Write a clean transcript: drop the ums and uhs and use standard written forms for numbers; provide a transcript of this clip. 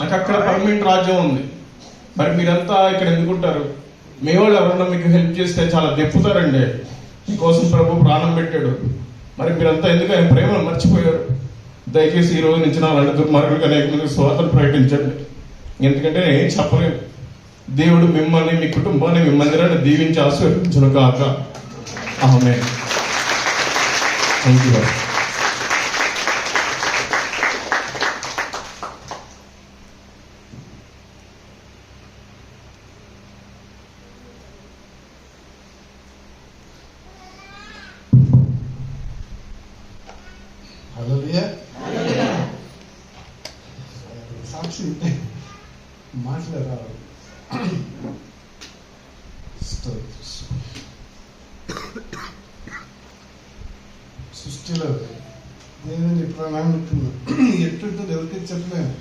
నాకు అక్కడ పర్మనెంట్ రాజ్యం ఉంది. మరి మీరంతా ఇక్కడ ఎందుకుంటారు? మీ వాళ్ళు ఎవరన్నా మీకు హెల్ప్ చేస్తే చాలా దెప్పుతారండి. మీకోసం ప్రభు ప్రాణం పెట్టాడు. మరి మీరంతా ఎందుకు ఆయన ప్రేమను మర్చిపోయారు? దయచేసి ఈ రోజు నుంచి నా లాంటి దుర్మార్గులకు అనేక మంది స్వార్థం ప్రకటించండి. ఎందుకంటే నేను ఏం చెప్పలేను. దేవుడు మిమ్మల్ని, మీ కుటుంబాన్ని, మీ మందిరాన్ని దీవించి ఆశీర్వదించును కాక. ఆమేన్. థాంక్యూ. హల్లెలూయా. సాక్షి మాట్లాడాలి. సృష్టిలో దేవుని ప్రణాళిక ఎట్టుంటుందో ఎవరికి చెప్పలేము.